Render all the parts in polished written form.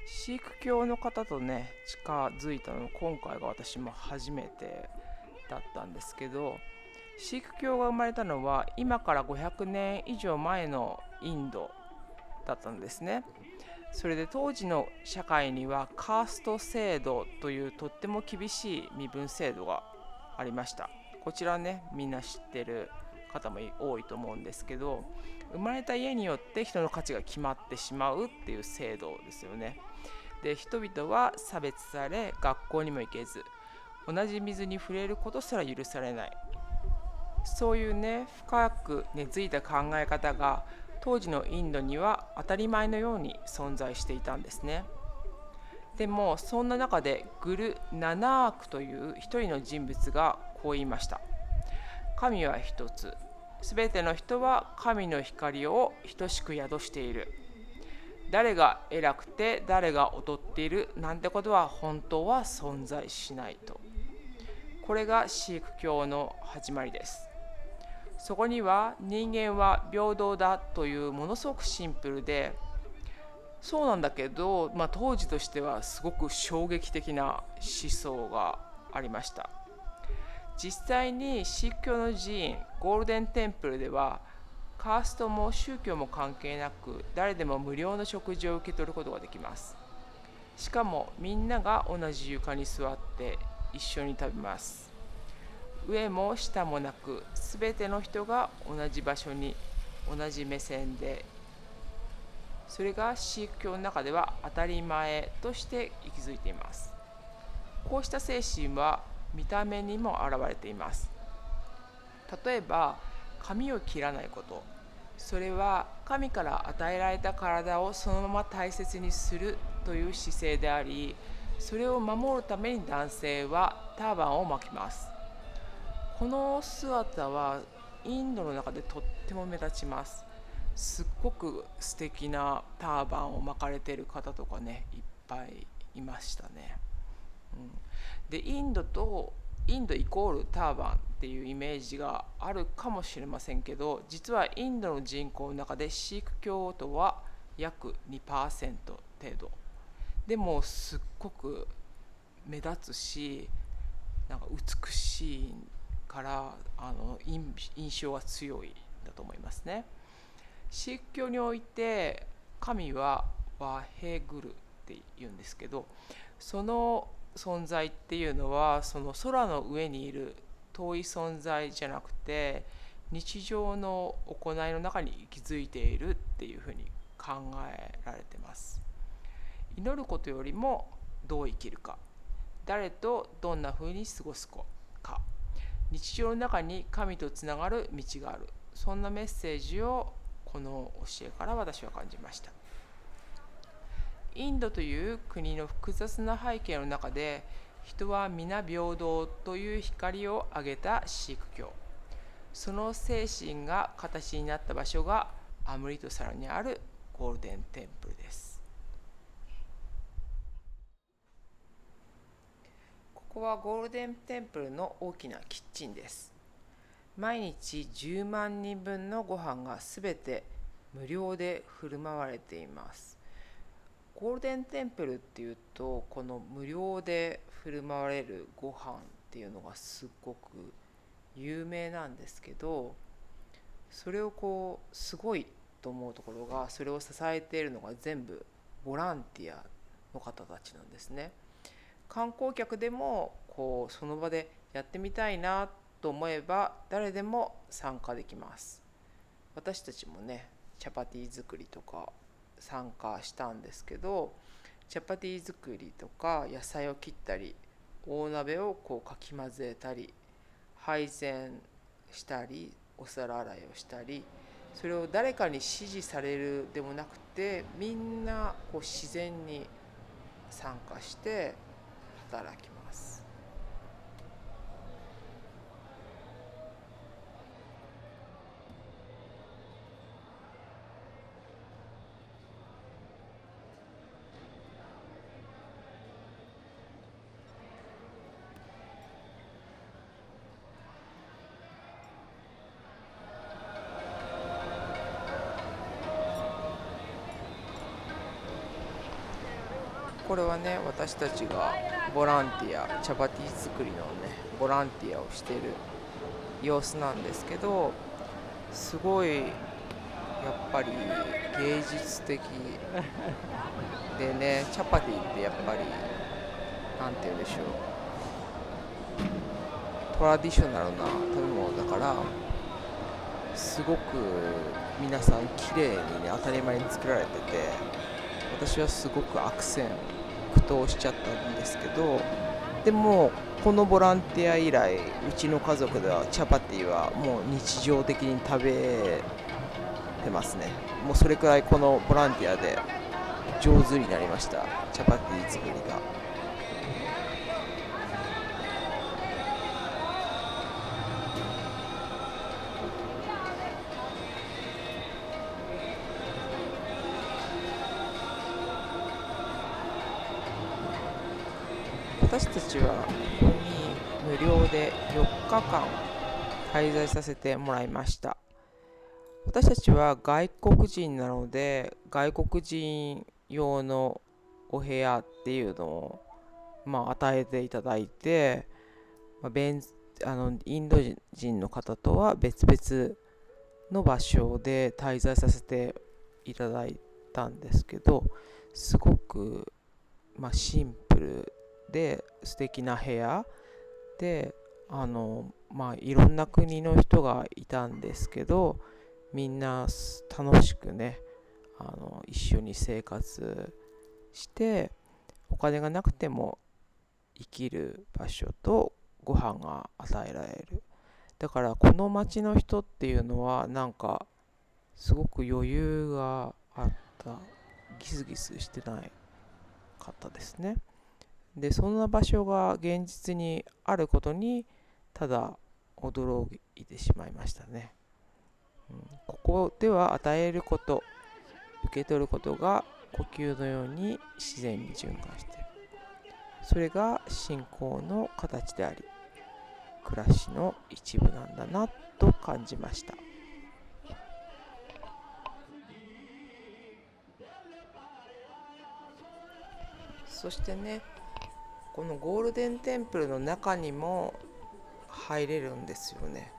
シーク教の方とね近づいたの今回が私も初めてだったんですけど、シーク教が生まれたのは今から500年以上前のインドだったんですね。それで当時の社会にはカースト制度というとっても厳しい身分制度がありました。こちらねみんな知ってる方も多いと思うんですけど、生まれた家によって人の価値が決まってしまうっていう制度ですよね。で人々は差別され学校にも行けず、同じ水に触れることすら許されない、そういうね深く根付いた考え方が当時のインドには当たり前のように存在していたんですね。でもそんな中でグル・ナナークという一人の人物がこう言いました。神は一つ、すべての人は神の光を等しく宿している。誰が偉くて誰が劣っているなんてことは本当は存在しないと。これがシーク教の始まりです。そこには人間は平等だというものすごくシンプルで、そうなんだけど、当時としてはすごく衝撃的な思想がありました。実際にシーク教の寺院ゴールデンテンプルではカーストも宗教も関係なく誰でも無料の食事を受け取ることができます。しかもみんなが同じ床に座って一緒に食べます。上も下もなくすべての人が同じ場所に同じ目線で、それがシーク教の中では当たり前として息づいています。こうした精神は見た目にも現れています。例えば髪を切らないこと、それは神から与えられた体をそのまま大切にするという姿勢であり、それを守るために男性はターバンを巻きます。この姿はインドの中でとっても目立ちます。すっごく素敵なターバンを巻かれている方とかねいっぱいいましたね。でインドイコールターバンっていうイメージがあるかもしれませんけど、実はインドの人口の中でシーク教徒は約 2% 程度でもすっごく目立つし、なんか美しいから印象が強いだと思いますね。シーク教において神はワヘグルって言うんですけど、その存在っていうのはその空の上にいる遠い存在じゃなくて、日常の行いの中に息づいているっていうふうに考えられてます。祈ることよりもどう生きるか、誰とどんなふうに過ごすか、日常の中に神とつながる道がある、そんなメッセージをこの教えから私は感じました。インドという国の複雑な背景の中で、人は皆平等という光を挙げたシーク教、その精神が形になった場所がアムリトサラにあるゴールデンテンプルです。ここはゴールデンテンプルの大きなキッチンです。毎日10万人分のご飯がすべて無料で振る舞われています。ゴールデンテンプルっていうと、この無料で振る舞われるご飯っていうのがすごく有名なんですけど、それをすごいと思うところが、それを支えているのが全部ボランティアの方たちなんですね。観光客でもその場でやってみたいなと思えば誰でも参加できます。私たちもねチャパティ作りとか参加したんですけど、チャパティ作りとか野菜を切ったり大鍋をかき混ぜたり配膳したりお皿洗いをしたり、それを誰かに指示されるでもなくて、みんな自然に参加して働きます。これはね、私たちがボランティア、チャパティ作りのね、ボランティアをしている様子なんですけど、すごいやっぱり芸術的でね、チャパティってやっぱりなんて言うんでしょう、トラディショナルな食べ物だから、すごく皆さん綺麗にね、当たり前に作られてて、私はすごく悪戦苦闘しちゃったんですけど、でもこのボランティア以来、うちの家族ではチャパティはもう日常的に食べてますね。もうそれくらいこのボランティアで上手になりました、チャパティ作りが。私たちはここに無料で4日間滞在させてもらいました。私たちは外国人なので、外国人用のお部屋っていうのを、与えていただいて、まあ、インド人の方とは別々の場所で滞在させていただいたんですけど、すごく、シンプルで素敵な部屋で、いろんな国の人がいたんですけど、みんな楽しくね、一緒に生活して、お金がなくても生きる場所とご飯が与えられる。だからこの町の人っていうのはなんかすごく余裕があった、ギスギスしてないかったですね。でそんな場所が現実にあることにただ驚いてしまいましたね。ここでは与えること、受け取ることが呼吸のように自然に循環している。それが信仰の形であり、暮らしの一部なんだなと感じました。そしてね、このゴールデンテンプルの中にも入れるんですよね。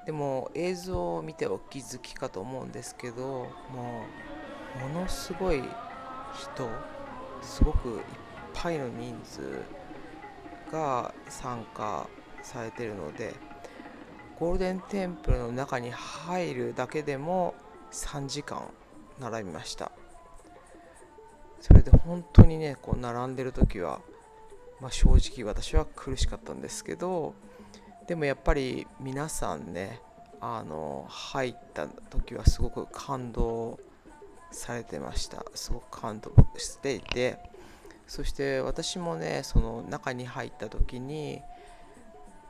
でも映像を見てお気づきかと思うんですけど、ものすごい人、すごくいっぱいの人数が参加されているので、ゴールデンテンプルの中に入るだけでも3時間並びました。それで本当にね、こう並んでる時は、正直私は苦しかったんですけど、でもやっぱり皆さんね、入った時はすごく感動されてました。すごく感動していて、そして私もね、その中に入った時に、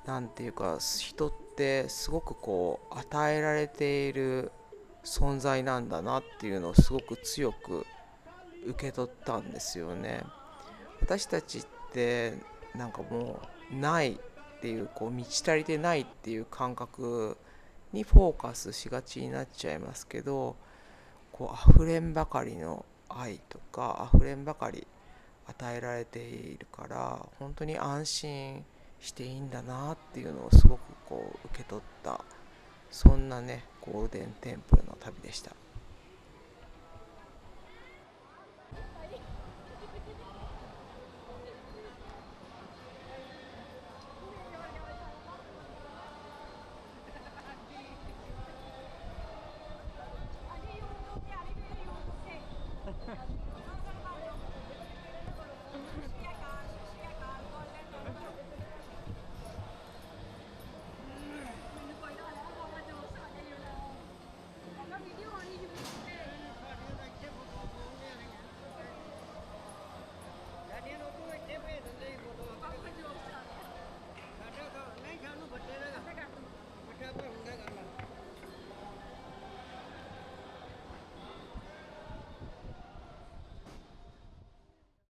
なんていうか、人ってすごくこう与えられている存在なんだなっていうのをすごく強く受け取ったんですよね。私たちってなんかもうないっていう、こう満ち足りてないっていう感覚にフォーカスしがちになっちゃいますけど、こう溢れんばかりの愛とか溢れんばかり与えられているから、本当に安心していいんだなっていうのをすごくこう受け取った、そんなねゴールデンテンプルの旅でした。